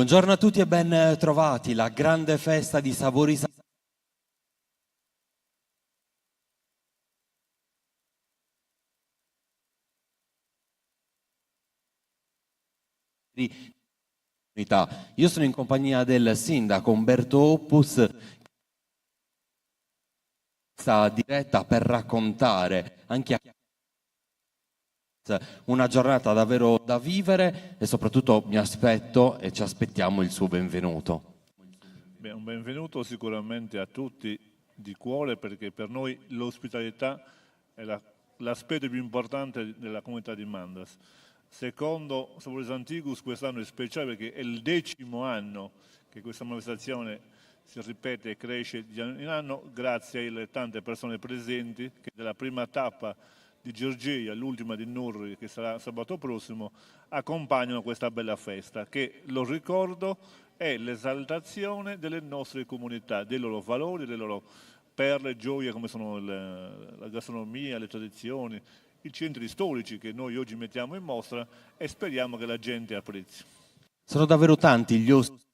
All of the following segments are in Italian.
Buongiorno a tutti e ben trovati. La grande festa di Sapori di comunità. Io sono in compagnia del sindaco Umberto Oppus, questa diretta per raccontare anche a una giornata davvero da vivere e soprattutto mi aspetto e ci aspettiamo il suo benvenuto. Beh, un benvenuto sicuramente a tutti di cuore, perché per noi l'ospitalità è l'aspetto più importante della comunità di Mandas. Secondo Saporis Antigus quest'anno è speciale perché è il 10° anno che questa manifestazione si ripete e cresce di anno in anno grazie alle tante persone presenti che dalla prima tappa di Giorgia all'ultima di Nurri, che sarà sabato prossimo, accompagnano questa bella festa che, lo ricordo, è l'esaltazione delle nostre comunità, dei loro valori, delle loro perle, gioie come sono la gastronomia, le tradizioni, i centri storici che noi oggi mettiamo in mostra e speriamo che la gente apprezzi. Sono davvero tanti gli ospiti che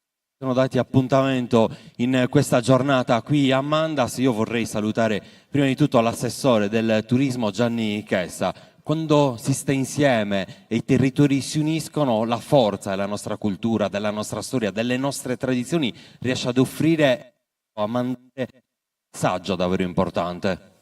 sono dati appuntamento in questa giornata qui a Mandas. Io vorrei salutare prima di tutto l'assessore del turismo Gianni Chessa. Quando si sta insieme e i territori si uniscono, la forza della nostra cultura, della nostra storia, delle nostre tradizioni riesce ad offrire a Mandas un messaggio davvero importante.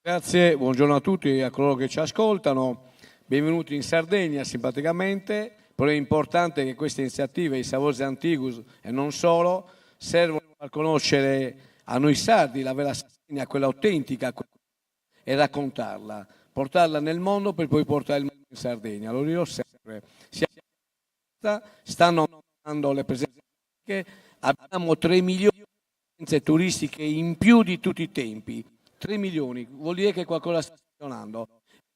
Grazie, buongiorno a tutti e a coloro che ci ascoltano. Benvenuti in Sardegna simpaticamente. Però è importante che queste iniziative, i Saporis Antigus e non solo, servono a conoscere a noi sardi la vera Sardegna, quella autentica, e raccontarla, portarla nel mondo per poi portare il mondo in Sardegna. Lo dirò sempre. Stanno aumentando le presenze turistiche, abbiamo 3 milioni di presenze turistiche in più di tutti i tempi. 3 milioni, vuol dire che qualcosa sta funzionando.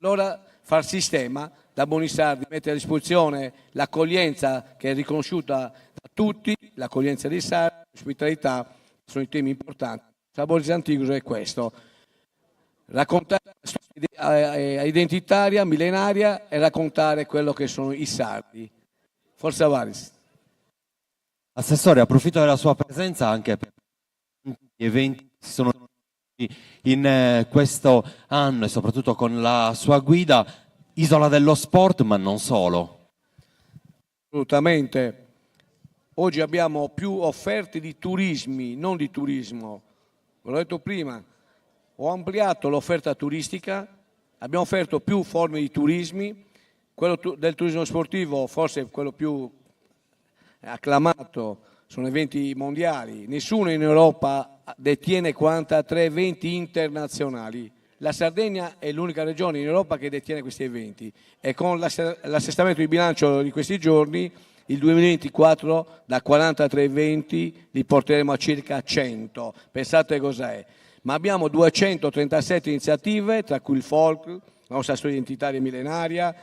Allora far sistema da buoni sardi, mettere a disposizione l'accoglienza che è riconosciuta da tutti, l'accoglienza dei sardi, l'ospitalità, sono i temi importanti. Saporis Antigus è questo, raccontare la storia identitaria, millenaria e raccontare quello che sono i sardi. Forza Varis. Assessore, approfitto della sua presenza anche per gli eventi che si sono in questo anno e soprattutto con la sua guida, Isola dello Sport, ma non solo. Assolutamente. Oggi abbiamo più offerte di turismi, non di turismo. Ve l'ho detto prima, ho ampliato l'offerta turistica, abbiamo offerto più forme di turismi, quello del turismo sportivo forse è quello più acclamato, sono eventi mondiali, nessuno in Europa detiene 43 eventi internazionali. La Sardegna è l'unica regione in Europa che detiene questi eventi e con l'assestamento di bilancio di questi giorni il 2024 da 43 eventi li porteremo a circa 100. Pensate cos'è. Ma abbiamo 237 iniziative, tra cui il folk, la nostra storia identitaria millenaria,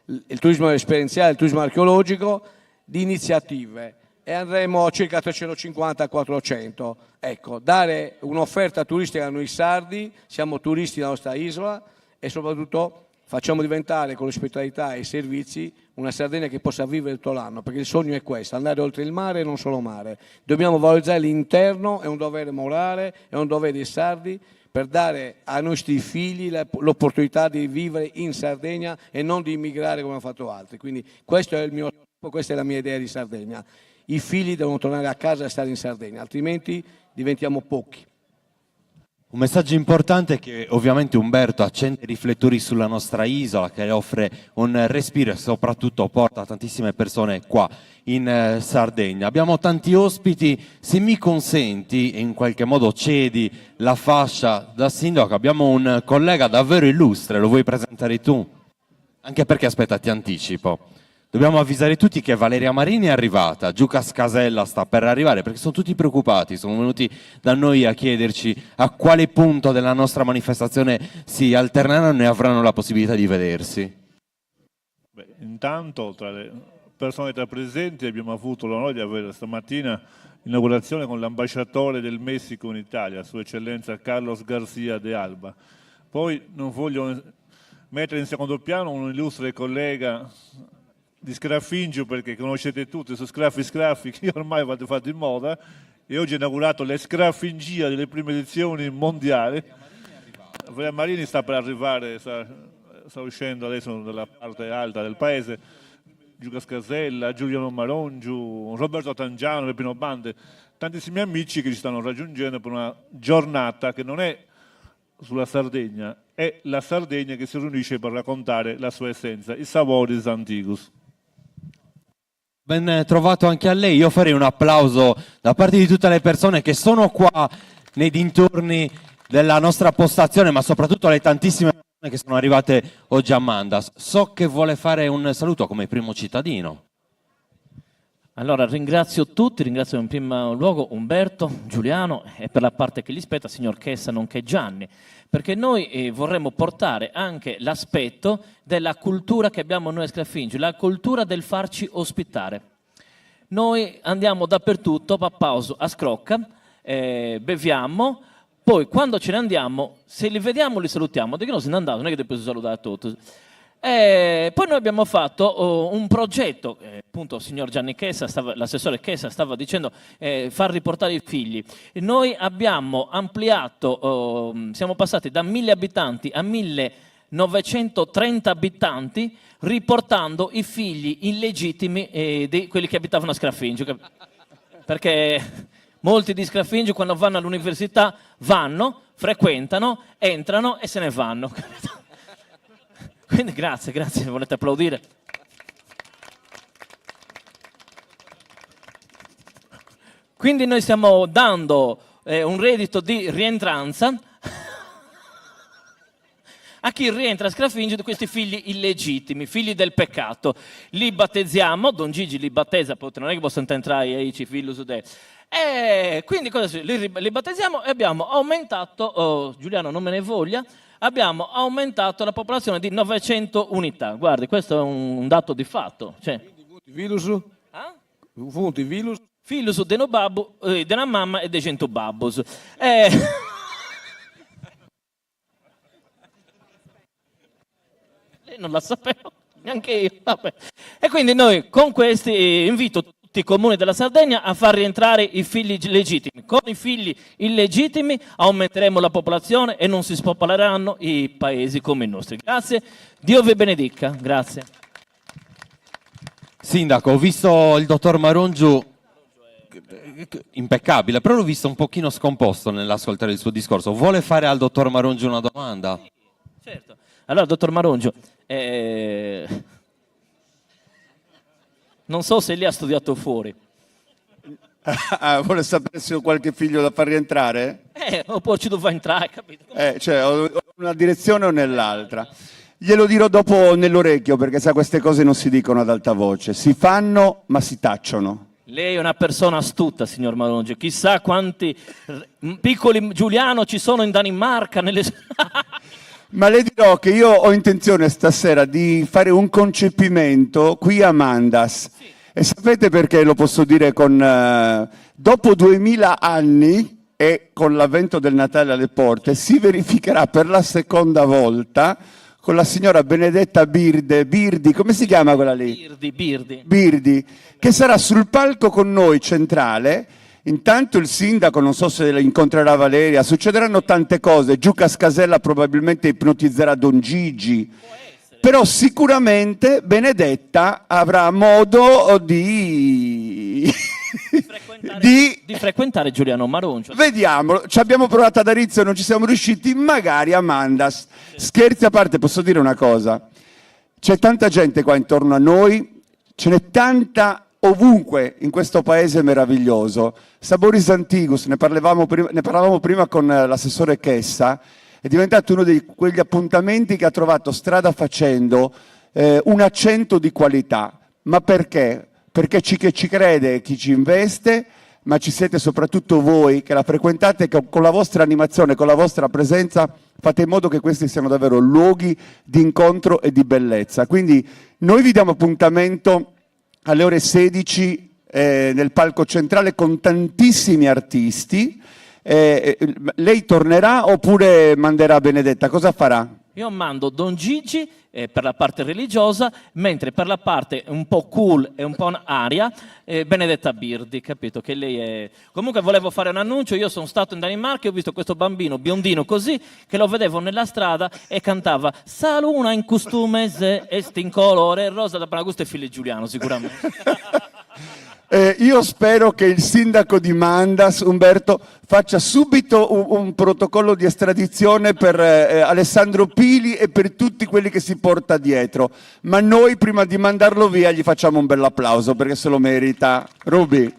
il turismo esperienziale, il turismo archeologico, di iniziative. E andremo a circa 350-400. Ecco, dare un'offerta turistica a noi sardi, siamo turisti della nostra isola e soprattutto facciamo diventare con l'ospitalità e i servizi una Sardegna che possa vivere tutto l'anno, perché il sogno è questo, andare oltre il mare e non solo mare. Dobbiamo valorizzare l'interno, è un dovere morale, è un dovere dei sardi per dare ai nostri figli l'opportunità di vivere in Sardegna e non di immigrare come hanno fatto altri. Quindi questo è il mio scopo, questa è la mia idea di Sardegna. I figli devono tornare a casa e stare in Sardegna, altrimenti diventiamo pochi. Un messaggio importante che ovviamente Umberto accende i riflettori sulla nostra isola, che offre un respiro e soprattutto porta tantissime persone qua in Sardegna. Abbiamo tanti ospiti, se mi consenti e in qualche modo cedi la fascia da sindaco, abbiamo un collega davvero illustre, lo vuoi presentare tu? Anche perché aspetta, ti anticipo. Dobbiamo avvisare tutti che Valeria Marini è arrivata, Giucas Casella sta per arrivare, perché sono tutti preoccupati, sono venuti da noi a chiederci a quale punto della nostra manifestazione si alterneranno e avranno la possibilità di vedersi. Beh, intanto tra le personalità presenti abbiamo avuto l'onore di avere stamattina l'inaugurazione con l'ambasciatore del Messico in Italia, Sua Eccellenza Carlos Garcia de Alba. Poi non voglio mettere in secondo piano un illustre collega di Sgraffingio, perché conoscete tutti su Scraffi che ormai vado fatto in moda, e oggi è inaugurato le Sgraffingia delle prime edizioni mondiali. Andrea Marini sta per arrivare, sta uscendo adesso dalla parte alta del paese, Giulia Scasella, Giuliano Marongiu, Roberto Tangiano, Peppino Bande, tantissimi amici che ci stanno raggiungendo per una giornata che non è sulla Sardegna, è la Sardegna che si riunisce per raccontare la sua essenza, i Saboris Antigus. Ben trovato anche a lei. Io farei un applauso da parte di tutte le persone che sono qua nei dintorni della nostra postazione, ma soprattutto alle tantissime persone che sono arrivate oggi a Mandas. So che vuole fare un saluto come primo cittadino. Allora ringrazio tutti, ringrazio in primo luogo Umberto, Giuliano e per la parte che gli spetta, signor Chessa nonché Gianni, perché noi vorremmo portare anche l'aspetto della cultura che abbiamo noi a Sgraffingio, la cultura del farci ospitare. Noi andiamo dappertutto, a pausa, a scrocca, beviamo, poi quando ce ne andiamo, se li vediamo li salutiamo, perché no se ne è andato, non è che devo salutare tutti. Poi noi abbiamo fatto un progetto, appunto il signor Gianni Chessa, l'assessore Chessa stava dicendo far riportare i figli. Noi abbiamo ampliato, siamo passati da 1000 abitanti a 1930 abitanti, riportando i figli illegittimi di quelli che abitavano a Sgraffingio. Perché molti di Sgraffingio quando vanno all'università vanno, frequentano, entrano e se ne vanno. Quindi grazie, volete applaudire? Quindi noi stiamo dando un reddito di rientranza a chi rientra a Sgraffingio di questi figli illegittimi, figli del peccato. Li battezziamo, Don Gigi li battezza, poi non è che possono entrare ai figli su te. E quindi cosa li battezziamo e abbiamo aumentato, Giuliano non me ne voglia, abbiamo aumentato la popolazione di 900 unità. Guardi, questo è un dato di fatto. Cioè, Filus deno babbo, della mamma e dei 100 babbos. Lei non la sapevo, neanche io. Vabbè. E quindi noi con questi invito tutti i comuni della Sardegna a far rientrare i figli legittimi. Con i figli illegittimi aumenteremo la popolazione e non si spopoleranno i paesi come i nostri. Grazie, Dio vi benedica. Grazie. Sindaco, ho visto il dottor Marongiu impeccabile, però l'ho visto un pochino scomposto nell'ascoltare il suo discorso. Vuole fare al dottor Marongiu una domanda? Certo. Allora, dottor Marongiu, non so se lei ha studiato fuori. Vuole sapere se ho qualche figlio da far rientrare? Oppure ci doveva entrare, capito? Cioè, o una direzione o nell'altra. Glielo dirò dopo nell'orecchio, perché sa, queste cose non si dicono ad alta voce. Si fanno, ma si tacciono. Lei è una persona astuta, signor Marongiu. Chissà quanti piccoli Giuliano ci sono in Danimarca. Ma le dirò che io ho intenzione stasera di fare un concepimento qui a Mandas. Sì. E sapete perché lo posso dire dopo 2000 anni e con l'avvento del Natale alle porte, si verificherà per la seconda volta con la signora Benedetta Birdi, come si chiama quella lì? Birdi, che sarà sul palco con noi centrale. Intanto il sindaco, non so se incontrerà Valeria, succederanno tante cose. Giuca Scasella probabilmente ipnotizzerà Don Gigi, però sicuramente Benedetta avrà modo di frequentare Giuliano Marongiu. Vediamo, ci abbiamo provato ad Arezzo e non ci siamo riusciti, magari a Mandas. Scherzi a parte, posso dire una cosa? C'è tanta gente qua intorno a noi, ce n'è tanta ovunque in questo paese meraviglioso. Saboris Antigus, ne parlavamo prima con l'assessore Chessa, è diventato uno di quegli appuntamenti che ha trovato strada facendo un accento di qualità. Ma perché? Perché chi ci crede, chi ci investe, ma ci siete soprattutto voi che la frequentate, che con la vostra animazione, con la vostra presenza fate in modo che questi siano davvero luoghi di incontro e di bellezza. Quindi noi vi diamo appuntamento alle ore 16 nel palco centrale con tantissimi artisti. Lei tornerà oppure manderà Benedetta? Cosa farà? Io mando Don Gigi per la parte religiosa, mentre per la parte un po' cool e un po' aria, Benedetta Birdi, capito? Che lei è... Comunque volevo fare un annuncio, io sono stato in Danimarca e ho visto questo bambino biondino così, che lo vedevo nella strada e cantava Saluna in costume se est in colore rosa da Paragusto e Fili Giuliano, sicuramente. Io spero che il sindaco di Mandas, Umberto, faccia subito un protocollo di estradizione per Alessandro Pili e per tutti quelli che si porta dietro. Ma noi, prima di mandarlo via, gli facciamo un bel applauso perché se lo merita. Rubi.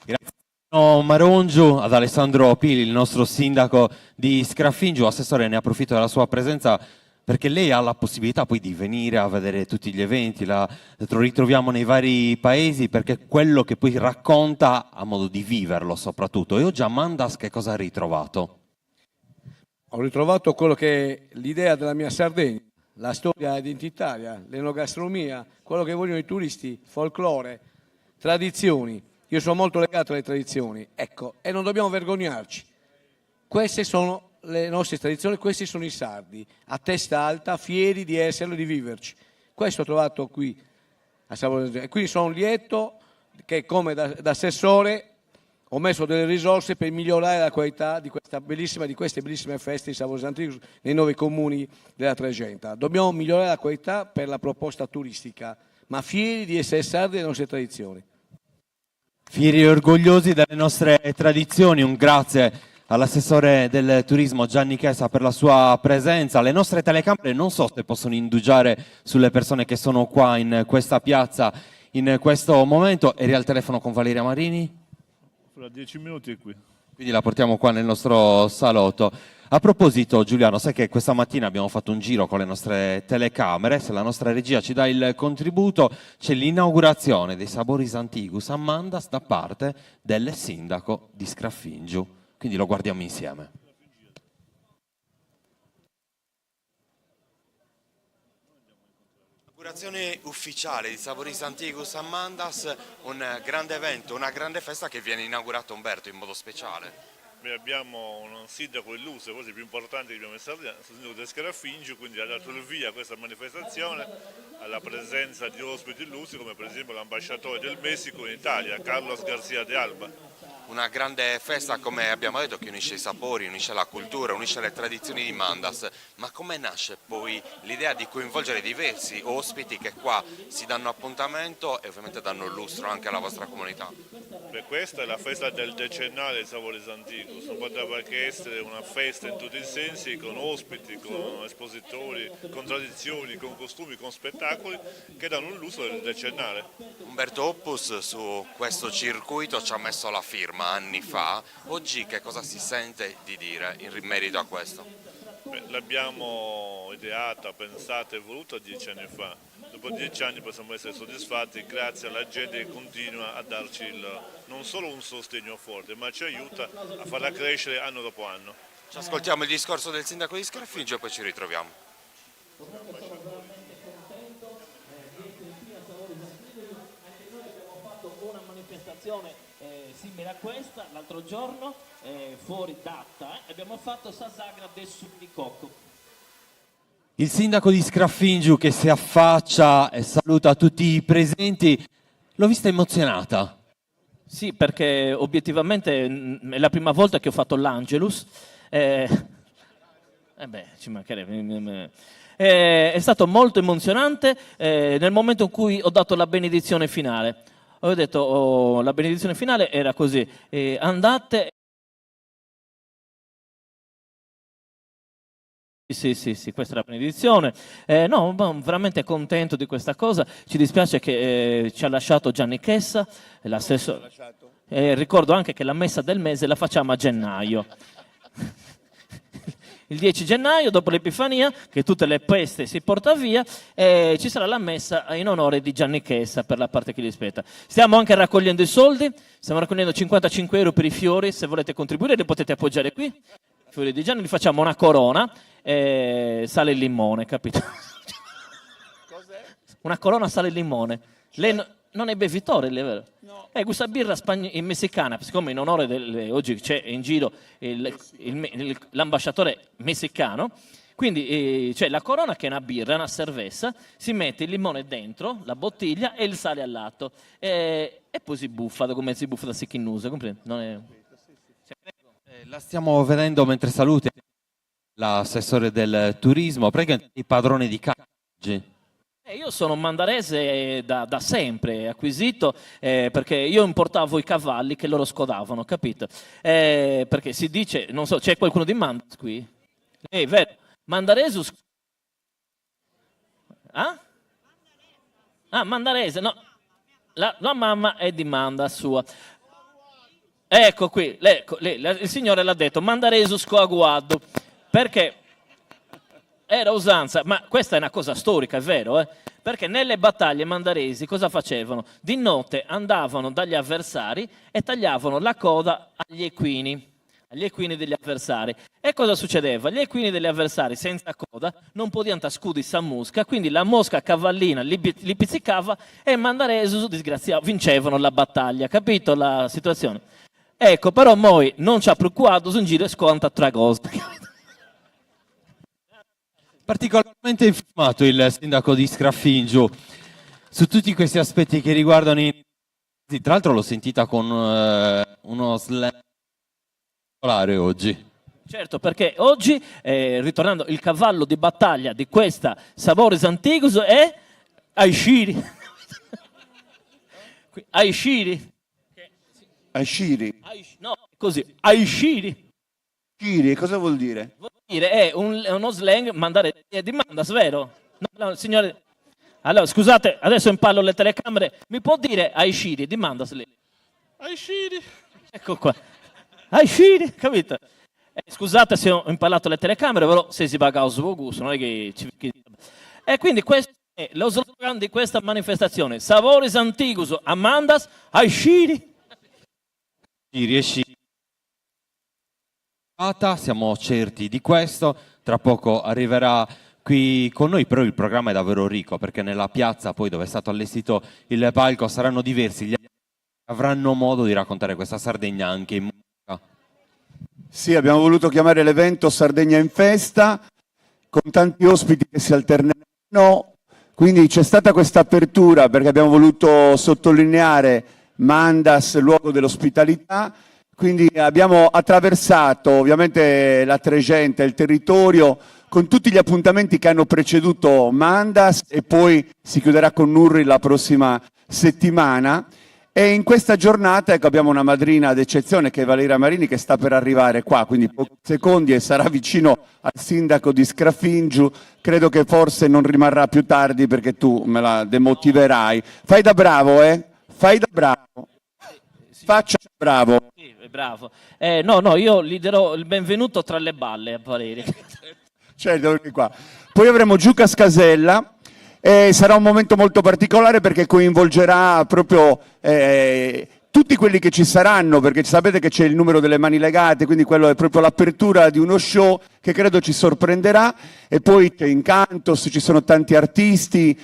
Grazie Marongiu, ad Alessandro Pili, il nostro sindaco di Scaffingio. Assessore, ne approfitto della sua presenza perché lei ha la possibilità poi di venire a vedere tutti gli eventi, lo ritroviamo nei vari paesi perché quello che poi racconta ha modo di viverlo soprattutto. E oggi a Mandas che cosa ha ritrovato? Ho ritrovato quello che è l'idea della mia Sardegna, la storia identitaria, l'enogastronomia, quello che vogliono i turisti, folklore, tradizioni. Io sono molto legato alle tradizioni, ecco, e non dobbiamo vergognarci. Queste sono le nostre tradizioni, questi sono i sardi, a testa alta, fieri di esserlo e di viverci. Questo ho trovato qui a Savorgentile. E quindi sono lieto che come da assessore ho messo delle risorse per migliorare la qualità di queste bellissime feste di Savorgentile nei 9 comuni della Tregenta. Dobbiamo migliorare la qualità per la proposta turistica, ma fieri di essere sardi e delle nostre tradizioni. Fieri e orgogliosi delle nostre tradizioni, un grazie all'assessore del turismo Gianni Chessa per la sua presenza. Le nostre telecamere non so se possono indugiare sulle persone che sono qua in questa piazza in questo momento. Eri al telefono con Valeria Marini? Fra 10 minuti è qui. Quindi la portiamo qua nel nostro salotto. A proposito, Giuliano, sai che questa mattina abbiamo fatto un giro con le nostre telecamere, se la nostra regia ci dà il contributo, c'è l'inaugurazione dei Saboris Antigus a Mandas da parte del sindaco di Scaffingio. Quindi lo guardiamo insieme. Inaugurazione ufficiale di Saboris Antigus a Mandas, un grande evento, una grande festa che viene inaugurata, Umberto, in modo speciale. Noi abbiamo un sindaco illustre, forse il più importante che abbiamo in Sardegna, il sindaco del Scaffingio, quindi ha dato il via a questa manifestazione alla presenza di ospiti illustri come per esempio l'ambasciatore del Messico in Italia, Carlos García de Alba. Una grande festa, come abbiamo detto, che unisce i sapori, unisce la cultura, unisce le tradizioni di Mandas. Ma come nasce poi l'idea di coinvolgere diversi ospiti che qua si danno appuntamento e ovviamente danno lustro anche alla vostra comunità? Beh, questa è la festa del decennale di Saboris Antigus, non poteva che essere una festa in tutti i sensi, con ospiti, con espositori, con tradizioni, con costumi, con spettacoli che danno un lustro del decennale. Umberto Oppus su questo circuito ci ha messo la firma anni fa, oggi che cosa si sente di dire in merito a questo? L'abbiamo ideata, pensata e voluta 10 anni fa. Dopo 10 anni possiamo essere soddisfatti grazie alla gente che continua a darci non solo un sostegno forte, ma ci aiuta a farla crescere anno dopo anno. Ci ascoltiamo il discorso del sindaco di Scaffingio e poi ci ritroviamo. Una manifestazione simile a questa l'altro giorno fuori data abbiamo fatto Sasagra del Sud di Cocco. Il sindaco di Scaffingio che si affaccia e saluta tutti i presenti, l'ho vista emozionata. Sì, perché obiettivamente è la prima volta che ho fatto l'Angelus. Ci mancherebbe. È stato molto emozionante nel momento in cui ho dato la benedizione finale. Ho detto, la benedizione finale era così, andate... Sì, questa è la benedizione. No, veramente contento di questa cosa. Ci dispiace che ci ha lasciato Gianni Chessa, l'assessore. Ricordo anche che la messa del mese la facciamo a gennaio. Il 10 gennaio, dopo l'Epifania, che tutte le peste si porta via, ci sarà la messa in onore di Gianni Chessa per la parte che gli spetta. Stiamo anche raccogliendo i soldi, stiamo raccogliendo 55 euro per i fiori, se volete contribuire li potete appoggiare qui. I fiori di Gianni li facciamo una corona, sale e limone, capito? Cos'è? Una corona sale e limone. Lei non è bevitore, lei, vero? No. Questa birra messicana, siccome in onore oggi c'è in giro l'ambasciatore messicano, Quindi c'è la Corona che è una birra, una cerveza, si mette il limone dentro, la bottiglia e il sale al lato e poi si buffa, come si buffa da Secchinusa, comprendi? Non è... La stiamo vedendo mentre saluti l'assessore del turismo, praticamente i padroni di casa oggi. Io sono mandarese da sempre, acquisito, perché io importavo i cavalli che loro scodavano, capito? Perché si dice, non so, c'è qualcuno di Mandas qui? Vero, Mandaresus... Ah? Ah, mandarese, no. La mamma è di Manda sua. Ecco qui, il signore l'ha detto, Mandaresus coaguado, perché... Era usanza, ma questa è una cosa storica, è vero, perché nelle battaglie mandaresi cosa facevano? Di notte andavano dagli avversari e tagliavano la coda agli equini degli avversari. E cosa succedeva? Gli equini degli avversari senza coda non potevano scudi sa mosca, quindi la mosca cavallina li pizzicava e i mandaresi, disgraziati, vincevano la battaglia, capito la situazione? Ecco, però noi non ci ha preoccupato, in giro e sconta tre cose. Particolarmente informato il sindaco di Scaffingio su tutti questi aspetti che riguardano i... Tra l'altro l'ho sentita con uno slang particolare oggi. Certo, perché oggi, ritornando, il cavallo di battaglia di questa Saboris Antigus è Aishiri. Aishiri. Aishiri. No, così, Aishiri. Shiri, cosa vuol dire? Vuol dire è uno slang mandare di Mandas, vero? No, signore. Allora, scusate, adesso impallo le telecamere. Mi può dire Aishiri di Mandas lì? Aishiri. Ecco qua. Aishiri, capito? Scusate se ho impallato le telecamere, però se si paga a suo gusto, non è che ci... E quindi questo è lo slogan di questa manifestazione. Saboris Antigus Amandas Aishiri. Riesci... Siamo certi di questo, tra poco arriverà qui con noi, però il programma è davvero ricco perché nella piazza poi dove è stato allestito il palco saranno diversi, gli avranno modo di raccontare questa Sardegna anche in musica. Sì, abbiamo voluto chiamare l'evento Sardegna in Festa, con tanti ospiti che si alterneranno, quindi c'è stata questa apertura perché abbiamo voluto sottolineare Mandas, luogo dell'ospitalità. Quindi abbiamo attraversato ovviamente la Tregenta, il territorio, con tutti gli appuntamenti che hanno preceduto Mandas e poi si chiuderà con Nurri la prossima settimana. E in questa giornata ecco, abbiamo una madrina d'eccezione che è Valeria Marini che sta per arrivare qua, quindi pochi secondi e sarà vicino al sindaco di Scaffingio. Credo che forse non rimarrà più tardi perché tu me la demotiverai. Fai da bravo, Fai da bravo. Faccia bravo. Sì, bravo. No, io gli darò il benvenuto tra le balle a Valeria. Certo, qua. Poi avremo Giuca Scasella e sarà un momento molto particolare perché coinvolgerà proprio tutti quelli che ci saranno, perché sapete che c'è il numero delle mani legate, quindi quello è proprio l'apertura di uno show che credo ci sorprenderà. E poi c'è Incantos, ci sono tanti artisti,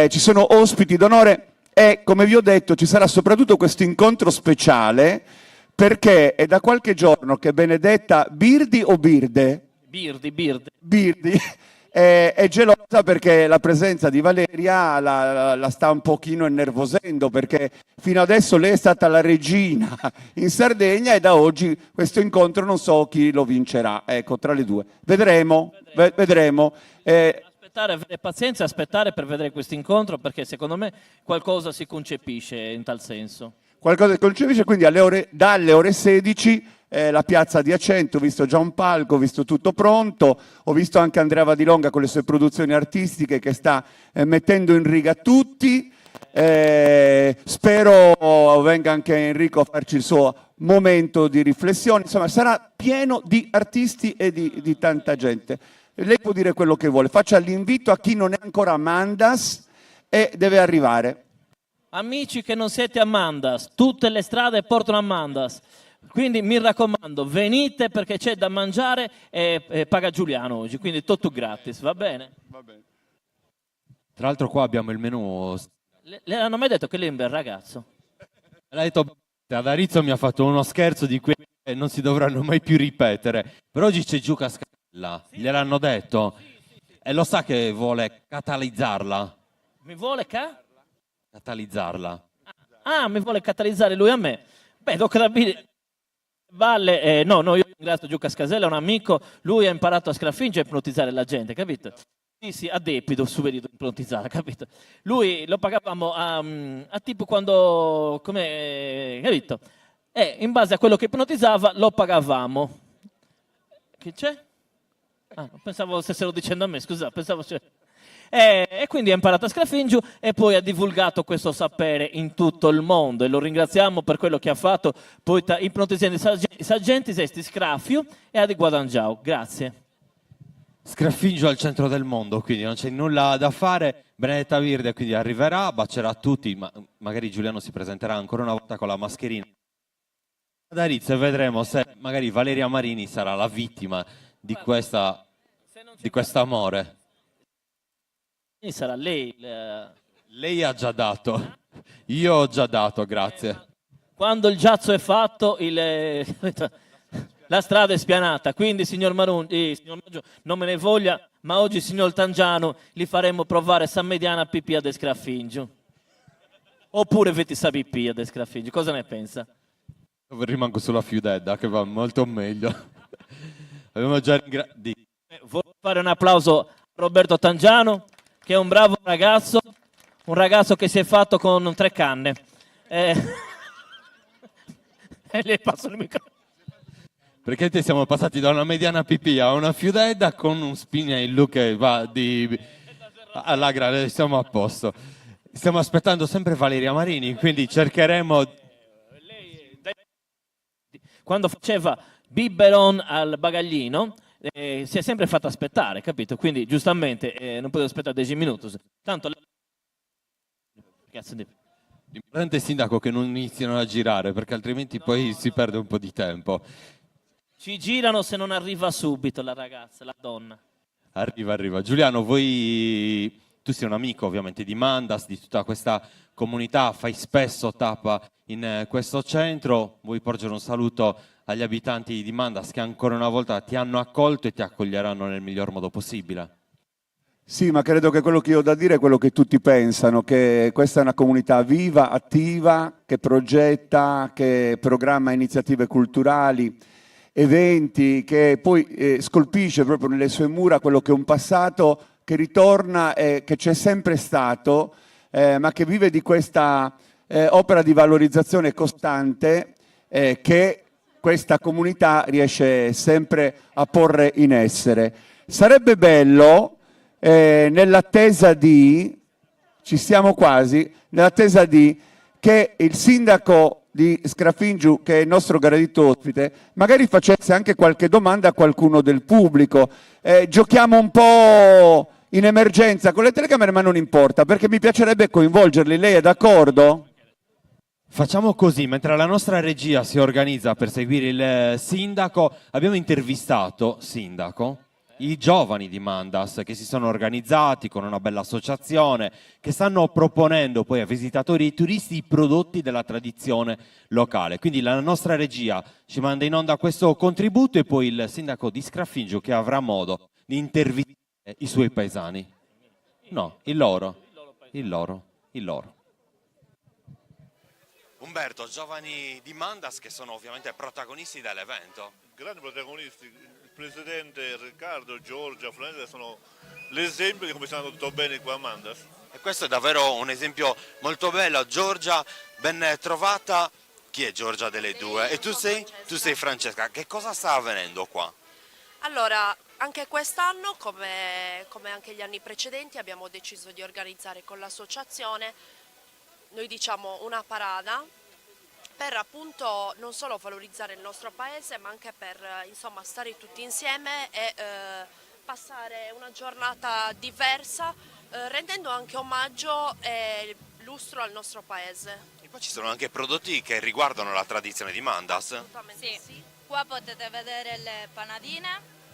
ci sono ospiti d'onore. E come vi ho detto ci sarà soprattutto questo incontro speciale perché è da qualche giorno che Benedetta Birdi o Birde? Birdi è gelosa perché la presenza di Valeria la sta un pochino innervosendo perché fino adesso lei è stata la regina in Sardegna e da oggi questo incontro non so chi lo vincerà, ecco, tra le due. Vedremo. Avere pazienza e aspettare per vedere questo incontro perché secondo me qualcosa si concepisce in tal senso. Qualcosa si concepisce, quindi dalle ore 16 la piazza adiacente, ho visto già un palco, ho visto tutto pronto, ho visto anche Andrea Vadilonga con le sue produzioni artistiche che sta mettendo in riga tutti. Spero venga anche Enrico a farci il suo momento di riflessione, insomma sarà pieno di artisti e di tanta gente. Lei può dire quello che vuole, faccia l'invito a chi non è ancora a Mandas e deve arrivare. Amici che non siete a Mandas, tutte le strade portano a Mandas, quindi mi raccomando venite perché c'è da mangiare e paga Giuliano oggi, quindi tutto gratis, va bene? Va bene. Tra l'altro qua abbiamo il menù. Le hanno mai detto che lei è un bel ragazzo? L'ha detto, ad Arizzo mi ha fatto uno scherzo di cui non si dovranno mai più ripetere, però oggi c'è Giuca Scasella Gliel'hanno detto? E lo sa che vuole catalizzarla? Mi vuole Catalizzarla. Ah, mi vuole catalizzare lui a me. Beh, Doc Rabini Valle, no, io ringrazio Giuca Scasella, è un amico, lui ha imparato a sconfiggere e ipnotizzare la gente, capito? Sì, a debito, subito ipnotizzata, capito? Lui lo pagavamo a tipo quando, come, capito? E in base a quello che ipnotizzava lo pagavamo. Che c'è? Ah, pensavo stessero dicendo a me, scusa, pensavo... E quindi ha imparato a Scafingiu e poi ha divulgato questo sapere in tutto il mondo e lo ringraziamo per quello che ha fatto, poi ipnotizzando i saggenti, sesti Scrafiu e a di Guadangiao. Grazie. Scraffingio al centro del mondo, quindi non c'è nulla da fare. Benedetta Virde quindi arriverà, bacerà tutti, ma magari Giuliano si presenterà ancora una volta con la mascherina ad Arezzo e vedremo se magari Valeria Marini sarà la vittima di quest'amore. Sarà lei. Lei ha già dato, io ho già dato, grazie. Quando il giazzo è fatto, la strada è spianata. Quindi, signor Maggio, non me ne voglia, ma oggi, signor Tangiano, gli faremo provare San Mediana pipì ad Escraffingio. Oppure Vetisa pipì ad Escraffingio. Cosa ne pensa? Rimango sulla Fiudedda, che va molto meglio. Abbiamo già Voglio fare un applauso a Roberto Tangiano, che è un bravo ragazzo, un ragazzo che si è fatto con 3 canne. E gli passo il microfono. Perché siamo passati da una mediana pipì a una Fiudedda con un spinello che va alla grande, siamo a posto. Stiamo aspettando sempre Valeria Marini, quindi cercheremo... Quando faceva biberon al bagaglino, si è sempre fatto aspettare, capito? Quindi giustamente non poteva aspettare 10 minuti. Tanto L'importante è sindaco che non iniziano a girare, perché altrimenti poi si perde un po' di tempo. ci girano se non arriva subito la ragazza, la donna. Arriva. Giuliano, tu sei un amico ovviamente di Mandas, di tutta questa comunità, fai spesso tappa in questo centro, vuoi porgere un saluto agli abitanti di Mandas che ancora una volta ti hanno accolto e ti accoglieranno nel miglior modo possibile? Sì, ma credo che quello che io ho da dire è quello che tutti pensano, che questa è una comunità viva, attiva, che progetta, che programma iniziative culturali, eventi, che poi scolpisce proprio nelle sue mura quello che è un passato che ritorna e che c'è sempre stato, ma che vive di questa opera di valorizzazione costante che questa comunità riesce sempre a porre in essere. Sarebbe bello, nell'attesa di, ci siamo quasi, nell'attesa di che il sindaco di Scrafingiu, che è il nostro gradito ospite, magari facesse anche qualche domanda a qualcuno del pubblico. Giochiamo un po' in emergenza con le telecamere, ma non importa, perché mi piacerebbe coinvolgerli. Lei è d'accordo? Facciamo così, mentre la nostra regia si organizza per seguire il sindaco, abbiamo intervistato, sindaco, i giovani di Mandas che si sono organizzati con una bella associazione, che stanno proponendo poi a visitatori e turisti i prodotti della tradizione locale. Quindi la nostra regia ci manda in onda questo contributo e poi il sindaco di Scraffingio che avrà modo di intervistare i suoi paesani. No, il loro. Umberto, giovani di Mandas che sono ovviamente protagonisti dell'evento. Grandi protagonisti, il presidente Riccardo, Giorgia, Florenza sono l'esempio di come sta andando tutto bene qua a Mandas. E questo è davvero un esempio molto bello. Giorgia, ben trovata. Chi è Giorgia delle due? E tu sei? Tu sei Francesca. Che cosa sta avvenendo qua? Allora, anche quest'anno, come anche gli anni precedenti, abbiamo deciso di organizzare con l'associazione, noi diciamo una parada, per appunto non solo valorizzare il nostro paese, ma anche per insomma stare tutti insieme e passare una giornata diversa, rendendo anche omaggio e lustro al nostro paese. E poi ci sono anche prodotti che riguardano la tradizione di Mandas. Assolutamente Sì, qua potete vedere le panadine,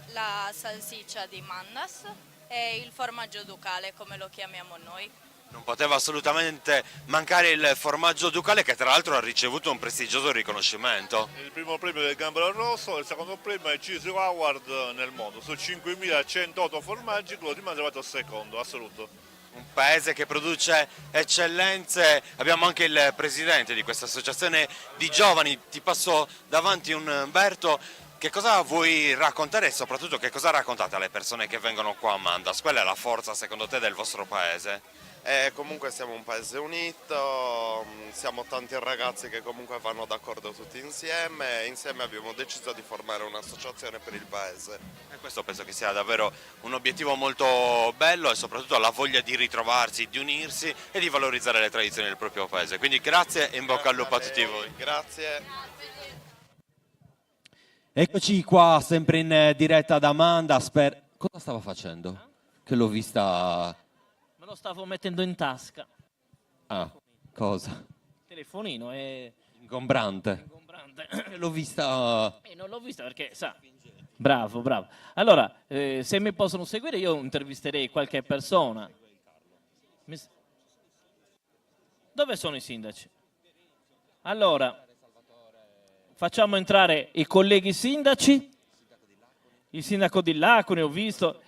la salsiccia di Mandas e il formaggio ducale, come lo chiamiamo noi. Non poteva assolutamente mancare il formaggio ducale che tra l'altro ha ricevuto un prestigioso riconoscimento. Il primo premio del Gambero Rosso, il secondo premio è il CISO Award nel mondo. Su 5.108 formaggi, quello di Manda è arrivato secondo, assoluto. Un paese che produce eccellenze. Abbiamo anche il presidente di questa associazione di giovani. Ti passo davanti Umberto. Che cosa vuoi raccontare e soprattutto che cosa raccontate alle persone che vengono qua a Mandas? Qual è la forza secondo te del vostro paese? Comunque siamo un paese unito, siamo tanti ragazzi che comunque vanno d'accordo tutti insieme e insieme abbiamo deciso di formare un'associazione per il paese. E questo penso che sia davvero un obiettivo molto bello e soprattutto la voglia di ritrovarsi, di unirsi e di valorizzare le tradizioni del proprio paese. Quindi grazie e in bocca al lupo a tutti voi. Grazie. Eccoci qua, sempre in diretta da Mandas per... Cosa stava facendo? Che l'ho vista... Me lo stavo mettendo in tasca. Ah, cosa? Il telefonino è Ingombrante. ingombrante. L'ho vista... Non l'ho vista perché, sa... Bravo, bravo. Allora, se mi possono seguire io intervisterei qualche persona. Dove sono i sindaci? Allora, facciamo entrare i colleghi sindaci. Il sindaco di Lacune, ho visto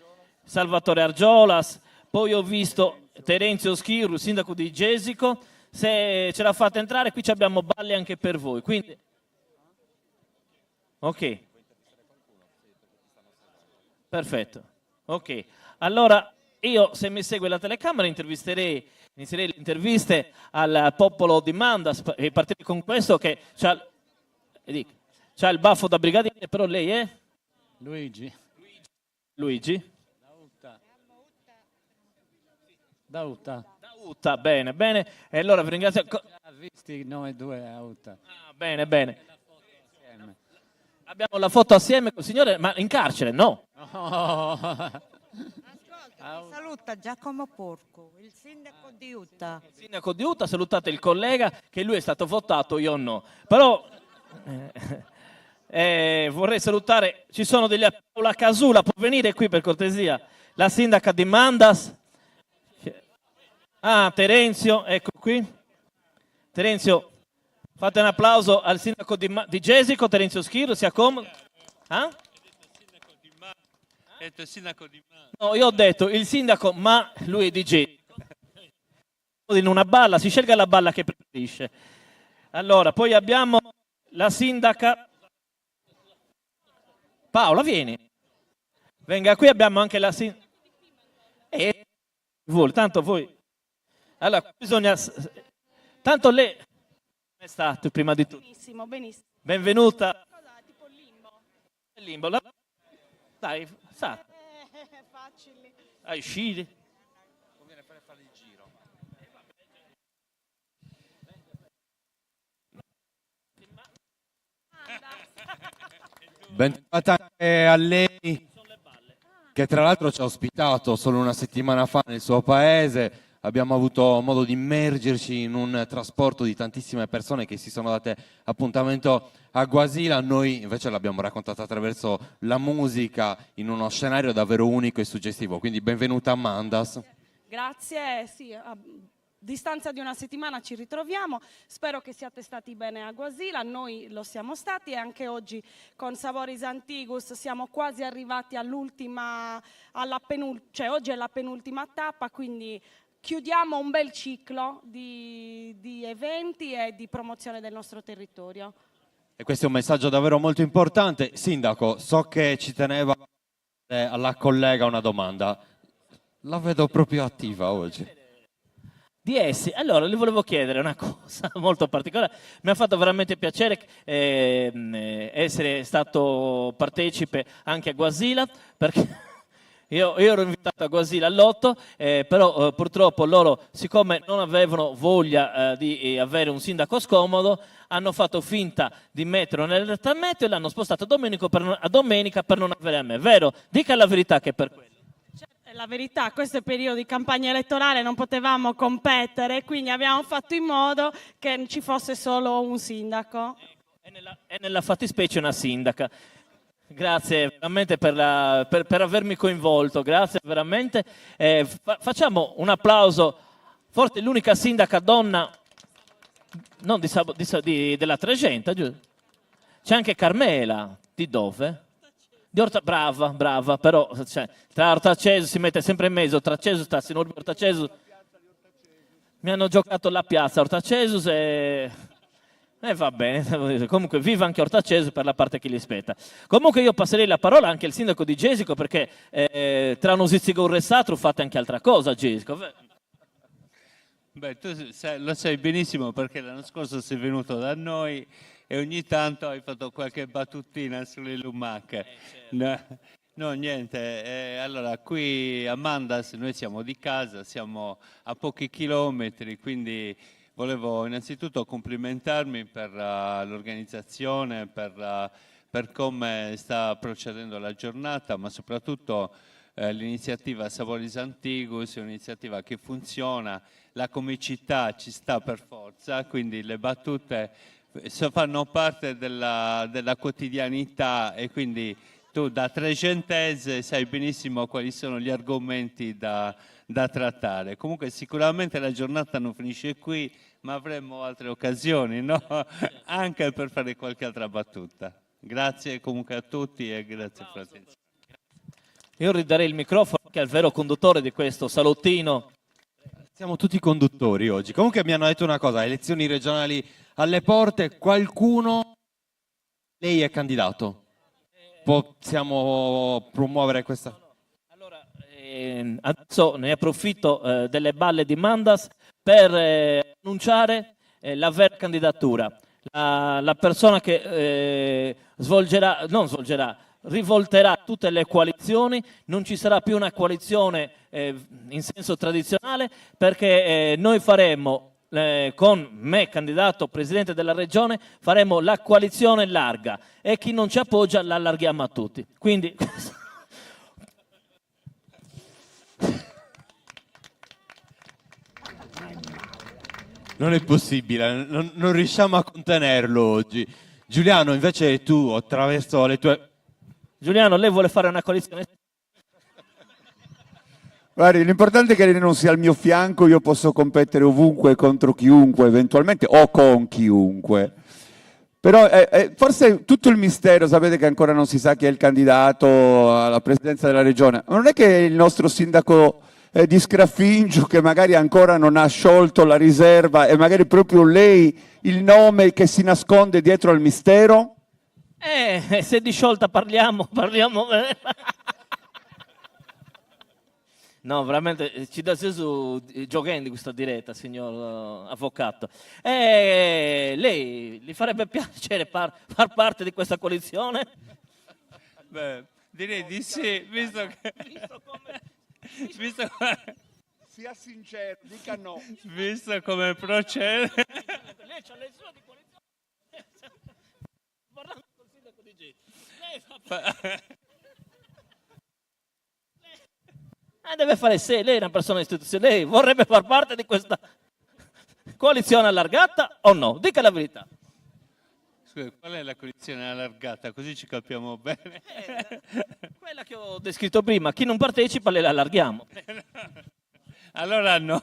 Salvatore Argiolas, poi ho visto Terenzio Schirru, il sindaco di Gesico. Se ce la fate entrare, qui abbiamo balle anche per voi. Quindi... Ok. Perfetto. Ok. Allora, io, se mi segue la telecamera, inizierei le interviste al popolo di Mandas e partirei con questo che c'ha il baffo da brigadiere, però lei è? Luigi. Luigi? Da Utta. Da Utta, bene, bene. E allora vi ringrazio. Ha visti noi due a Utta. Ah, bene, bene. Abbiamo la foto assieme col signore, ma in carcere? No. Oh. Mi saluta Giacomo Porco, il sindaco di Utta. Il sindaco di Utta, salutate il collega, che lui è stato votato, io no. Però vorrei salutare, ci sono degli Paola Casula, può venire qui per cortesia? La sindaca di Mandas. Ah, Terenzio, ecco qui. Terenzio, fate un applauso al sindaco di Gesico, Terenzio Schirru, si accomoda. Ah? Il sindaco di No, io ho detto il sindaco, ma lui è di Gesico. In una balla, si scelga la balla che preferisce. Allora, poi abbiamo la sindaca. Paola, vieni. Venga qui, abbiamo anche la sindaca. Tanto voi. Allora, bisogna... Tanto lei... Come è stato prima di tutto? Benissimo, benissimo. Benvenuta. Cosa, tipo il limbo? Il limbo. Dai, sa. Facili. Ai sciri. Conviene fare il giro. Bentrovata anche a lei, che tra l'altro ci ha ospitato solo una settimana fa nel suo paese. Abbiamo avuto modo di immergerci in un trasporto di tantissime persone che si sono date appuntamento a Guasila. Noi invece l'abbiamo raccontata attraverso la musica in uno scenario davvero unico e suggestivo. Quindi benvenuta a Mandas. Grazie, sì, a distanza di una settimana ci ritroviamo. Spero che siate stati bene a Guasila, noi lo siamo stati e anche oggi con Savoris Antigus siamo quasi arrivati all'ultima, cioè oggi è la penultima tappa, quindi chiudiamo un bel ciclo di eventi e di promozione del nostro territorio. E questo è un messaggio davvero molto importante. Sindaco, so che ci teneva alla collega una domanda. La vedo proprio attiva oggi. Di essi. Allora, le volevo chiedere una cosa molto particolare. Mi ha fatto veramente piacere essere stato partecipe anche a Guasila, perché io ero invitato a Guasila all'8, però purtroppo loro, siccome non avevano voglia di avere un sindaco scomodo, hanno fatto finta di metterlo nell'alerta meteo e l'hanno spostato a domenica per non avere a me. Vero? Dica la verità che è per quello. La verità, questo è periodo di campagna elettorale, non potevamo competere, quindi abbiamo fatto in modo che ci fosse solo un sindaco. E nella fattispecie una sindaca. Grazie veramente per avermi coinvolto, grazie veramente. Facciamo un applauso forse l'unica sindaca donna, non della Trecenta, giusto? C'è anche Carmela, di dove? Brava, però cioè, tra Ortaceso si mette sempre in mezzo, Ortaceso sta, se non Ortaceso, mi hanno giocato la piazza Ortacesus e va bene, comunque viva anche Ortaceso per la parte che gli spetta. Comunque io passerei la parola anche al sindaco di Gesico perché tra Nosizzigo e Ressatru fate anche altra cosa a Gesico. Beh, tu lo sai benissimo perché l'anno scorso sei venuto da noi e ogni tanto hai fatto qualche battutina sulle lumache. No, niente. Allora, qui a Mandas noi siamo di casa, siamo a pochi chilometri, quindi volevo innanzitutto complimentarmi per l'organizzazione, per come sta procedendo la giornata, ma soprattutto l'iniziativa Saporis Antigus è un'iniziativa che funziona, la comicità ci sta per forza, quindi le battute fanno parte della quotidianità e quindi tu da trecentese sai benissimo quali sono gli argomenti da trattare. Comunque sicuramente la giornata non finisce qui, ma avremo altre occasioni, no? Anche per fare qualche altra battuta. Grazie comunque a tutti e grazie per l'attenzione. Io ridarei il microfono anche al vero conduttore di questo salottino. Siamo tutti conduttori oggi. Comunque mi hanno detto una cosa, elezioni regionali alle porte, qualcuno, lei è candidato? Possiamo promuovere questa? Allora, adesso ne approfitto delle balle di Mandas per annunciare la vera candidatura. La persona che rivolterà tutte le coalizioni, non ci sarà più una coalizione in senso tradizionale perché noi faremo con me candidato presidente della regione faremo la coalizione larga e chi non ci appoggia la allarghiamo a tutti, quindi Non è possibile, non riusciamo a contenerlo oggi. Giuliano, invece tu attraverso le tue... Giuliano, lei vuole fare una coalizione? Guardi, l'importante è che lei non sia al mio fianco, io posso competere ovunque contro chiunque, eventualmente, o con chiunque. Però forse tutto il mistero, sapete che ancora non si sa chi è il candidato alla presidenza della regione, ma non è che il nostro sindaco di Scaffingio, che magari ancora non ha sciolto la riserva, e magari proprio lei il nome che si nasconde dietro al mistero? Se di sciolta parliamo. No, veramente ci dà senso giocando questa diretta, signor avvocato. Lei gli farebbe piacere far parte di questa coalizione? Beh, direi di sì, visto che... Sia sincero, dica no. Visto come procede... Lei c'ha le sue di coalizione. Parlando col sindaco di G. Deve fare sé, lei è una persona istituzionale, lei vorrebbe far parte di questa coalizione allargata o no? Dica la verità. Scusa, qual è la coalizione allargata? Così ci capiamo bene. Quella che ho descritto prima, chi non partecipa le allarghiamo. Allora no,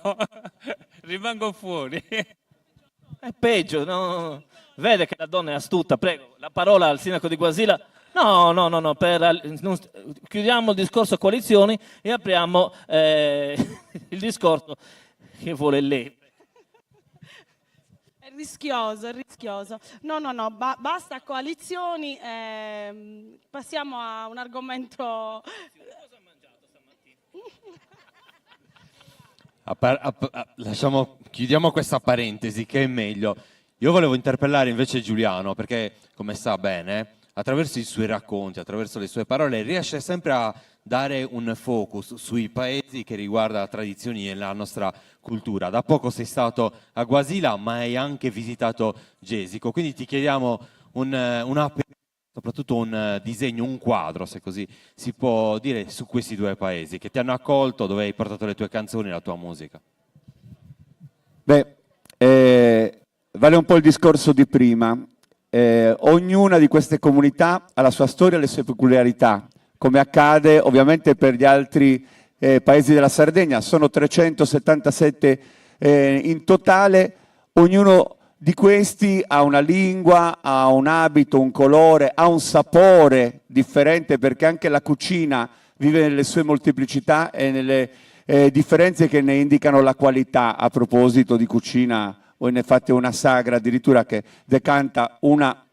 rimango fuori. È peggio, no? Vede che la donna è astuta, prego, la parola al sindaco di Guasila. No, chiudiamo il discorso coalizioni e apriamo il discorso che vuole lei. È rischioso. No, basta coalizioni, passiamo a un argomento... Chiudiamo questa parentesi che è meglio. Io volevo interpellare invece Giuliano perché, come sa bene, attraverso i suoi racconti, attraverso le sue parole, riesce sempre a dare un focus sui paesi che riguarda le tradizioni e la nostra cultura. Da poco sei stato a Guasila, ma hai anche visitato Gesico, quindi ti chiediamo soprattutto un disegno, un quadro, se così si può dire, su questi due paesi che ti hanno accolto, dove hai portato le tue canzoni e la tua musica. Beh, vale un po' il discorso di prima. Ognuna di queste comunità ha la sua storia e le sue peculiarità, come accade ovviamente per gli altri paesi della Sardegna. Sono 377 In totale ognuno di questi ha una lingua, ha un abito, un colore, ha un sapore differente, perché anche la cucina vive nelle sue molteplicità e nelle differenze che ne indicano la qualità. A proposito di cucina, voi ne fate una sagra addirittura che decanta una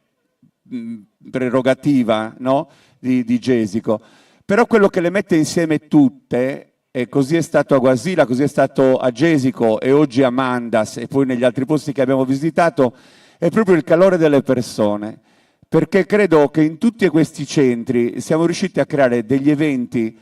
prerogativa, no? di Gesico. Però quello che le mette insieme tutte, e così è stato a Guasila, così è stato a Gesico e oggi a Mandas e poi negli altri posti che abbiamo visitato, è proprio il calore delle persone, perché credo che in tutti questi centri siamo riusciti a creare degli eventi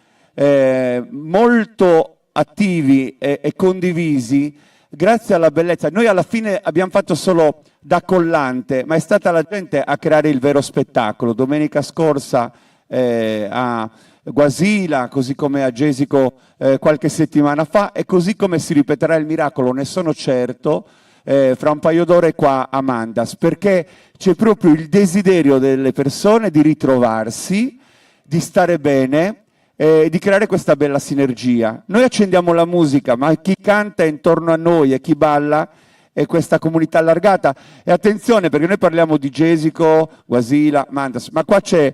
molto attivi e condivisi grazie alla bellezza. Noi alla fine abbiamo fatto solo da collante, ma è stata la gente a creare il vero spettacolo. Domenica scorsa a Guasila, così come a Gesico qualche settimana fa, e così come si ripeterà il miracolo, ne sono certo, fra un paio d'ore qua a Mandas, perché c'è proprio il desiderio delle persone di ritrovarsi, di stare bene, di creare questa bella sinergia. Noi accendiamo la musica, ma chi canta intorno a noi e chi balla è questa comunità allargata. E attenzione, perché noi parliamo di Gesico, Guasila, Mandas, ma qua c'è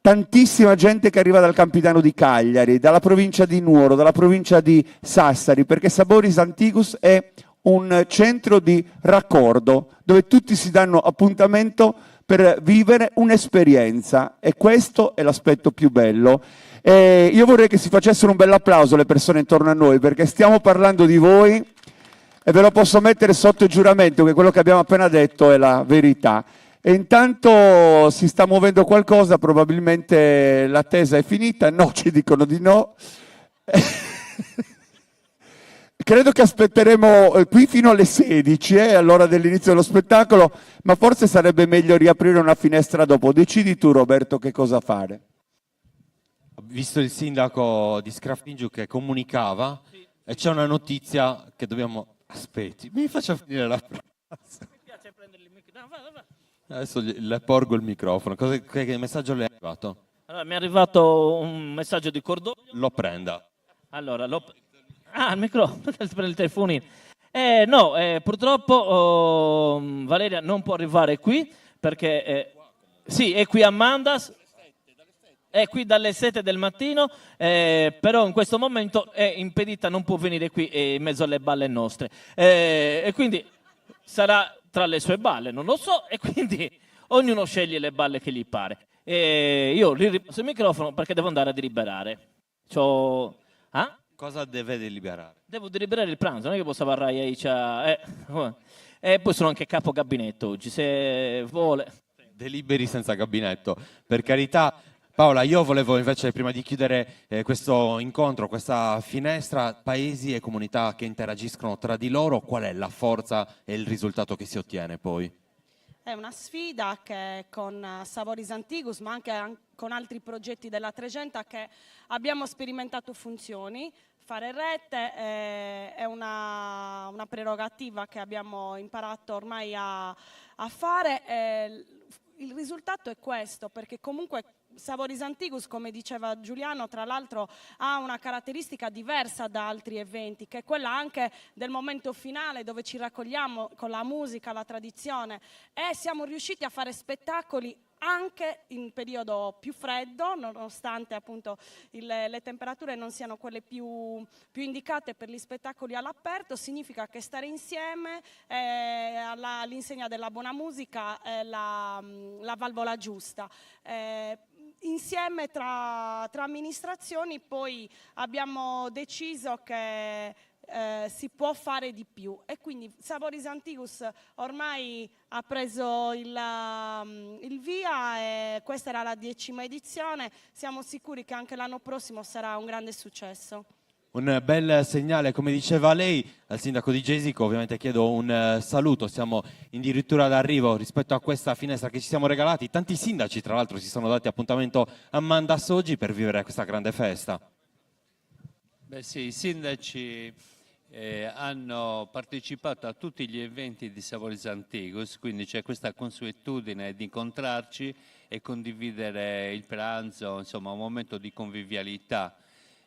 tantissima gente che arriva dal Campidano di Cagliari, dalla provincia di Nuoro, dalla provincia di Sassari, perché Saboris Antigus è un centro di raccordo dove tutti si danno appuntamento per vivere un'esperienza, e questo è l'aspetto più bello. E io vorrei che si facessero un bel applauso alle persone intorno a noi, perché stiamo parlando di voi e ve lo posso mettere sotto giuramento che quello che abbiamo appena detto è la verità. E intanto si sta muovendo qualcosa, probabilmente l'attesa è finita, no, ci dicono di no. Credo che aspetteremo qui fino alle 16, all'ora dell'inizio dello spettacolo, ma forse sarebbe meglio riaprire una finestra dopo. Decidi tu, Roberto, che cosa fare. Visto il sindaco di Scaffinggiu che comunicava, e c'è una notizia che dobbiamo... Aspetti, mi faccia finire la frase. Mi piace prendere il microfono. Va. Adesso le porgo il microfono. Che messaggio le è arrivato? Allora, mi è arrivato un messaggio di cordoglio. Lo prenda. Allora, il microfono, per il telefonino. No, purtroppo Valeria non può arrivare qui perché sì, è qui a Mandas, è qui dalle 7 del mattino, però in questo momento è impedita, non può venire qui in mezzo alle balle nostre. E quindi sarà tra le sue balle, non lo so, e quindi ognuno sceglie le balle che gli pare. Io ripasso il microfono perché devo andare a deliberare. Cosa deve deliberare? Devo deliberare il pranzo, non è che posso varrare e poi sono anche capo gabinetto oggi, se vuole. Deliberi senza gabinetto, per carità. Paola, io volevo invece, prima di chiudere questo incontro, questa finestra, paesi e comunità che interagiscono tra di loro, qual è la forza e il risultato che si ottiene poi? È una sfida che con Saboris Antigus, ma anche con altri progetti della Trecenta che abbiamo sperimentato funzioni. Fare rete è una prerogativa che abbiamo imparato ormai a fare. Il risultato è questo, perché comunque Saboris Antigus, come diceva Giuliano, tra l'altro ha una caratteristica diversa da altri eventi, che è quella anche del momento finale dove ci raccogliamo con la musica, la tradizione, e siamo riusciti a fare spettacoli anche in periodo più freddo, nonostante appunto le temperature non siano quelle più indicate per gli spettacoli all'aperto. Significa che stare insieme all'insegna della buona musica è la valvola giusta. Insieme tra amministrazioni poi abbiamo deciso che si può fare di più, e quindi Saboris Antigus ormai ha preso il via e questa era la 10ª edizione. Siamo sicuri che anche l'anno prossimo sarà un grande successo. Un bel segnale, come diceva lei, al sindaco di Gesico. Ovviamente chiedo un saluto, siamo addirittura d'arrivo rispetto a questa finestra che ci siamo regalati. Tanti sindaci tra l'altro si sono dati appuntamento a Mandas oggi per vivere questa grande festa. Beh sì, i sindaci hanno partecipato a tutti gli eventi di Saboris Antigus, quindi c'è questa consuetudine di incontrarci e condividere il pranzo, insomma un momento di convivialità.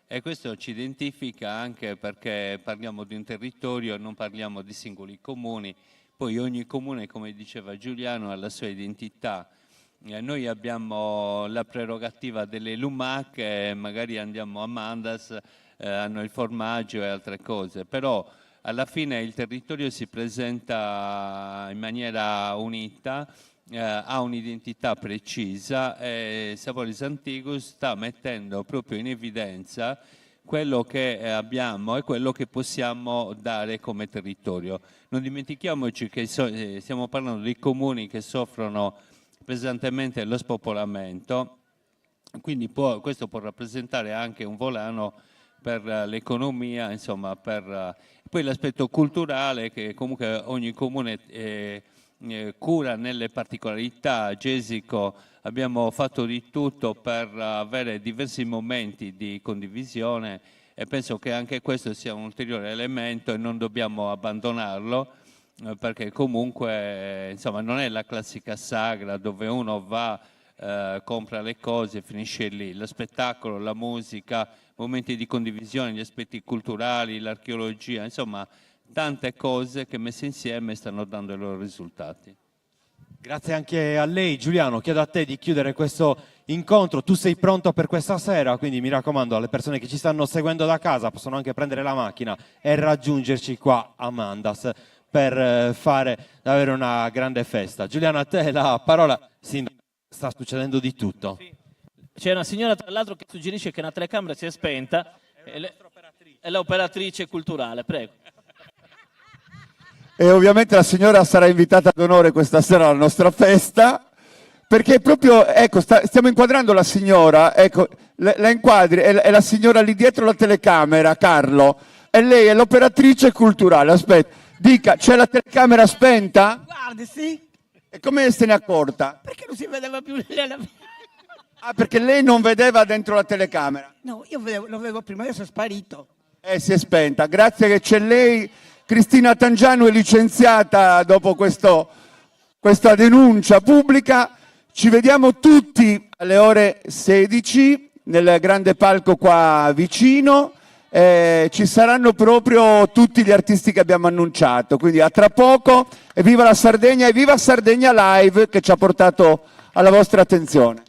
E questo ci identifica anche perché parliamo di un territorio, non parliamo di singoli comuni. Poi ogni comune, come diceva Giuliano, ha la sua identità. Noi abbiamo la prerogativa delle lumache, magari andiamo a Mandas, hanno il formaggio e altre cose, però alla fine il territorio si presenta in maniera unita, ha un'identità precisa e Saporis Antigus sta mettendo proprio in evidenza quello che abbiamo e quello che possiamo dare come territorio. Non dimentichiamoci che stiamo parlando di comuni che soffrono pesantemente lo spopolamento, quindi questo può rappresentare anche un volano per l'economia, insomma, poi l'aspetto culturale che comunque ogni comune cura nelle particolarità. Gesico abbiamo fatto di tutto per avere diversi momenti di condivisione e penso che anche questo sia un ulteriore elemento e non dobbiamo abbandonarlo, perché comunque insomma non è la classica sagra dove uno va, compra le cose e finisce lì. Lo spettacolo, la musica, momenti di condivisione, gli aspetti culturali, l'archeologia, insomma tante cose che messe insieme stanno dando i loro risultati. Grazie anche a lei Giuliano, chiedo a te di chiudere questo incontro. Tu sei pronto per questa sera, quindi mi raccomando alle persone che ci stanno seguendo da casa possono anche prendere la macchina e raggiungerci qua a Mandas per fare davvero una grande festa. Giuliano, a te la parola. Sindaco, sta succedendo di tutto. C'è una signora tra l'altro che suggerisce che una telecamera si è spenta, è l'operatrice culturale, prego. E ovviamente la signora sarà invitata ad onore questa sera alla nostra festa, perché proprio, ecco, stiamo inquadrando la signora, ecco, la inquadri, è la signora lì dietro la telecamera, Carlo, e lei è l'operatrice culturale. Aspetta, dica, c'è la telecamera spenta? Guardi, sì. E come se ne è accorta? Perché non si vedeva più nella... Ah, perché lei non vedeva dentro la telecamera? No, io lo vedevo prima, adesso è sparito. Si è spenta. Grazie che c'è lei. Cristina Tangiano è licenziata dopo questa denuncia pubblica. Ci vediamo tutti alle ore 16 nel grande palco qua vicino. Ci saranno proprio tutti gli artisti che abbiamo annunciato. Quindi a tra poco. E viva la Sardegna e viva Sardegna Live che ci ha portato alla vostra attenzione.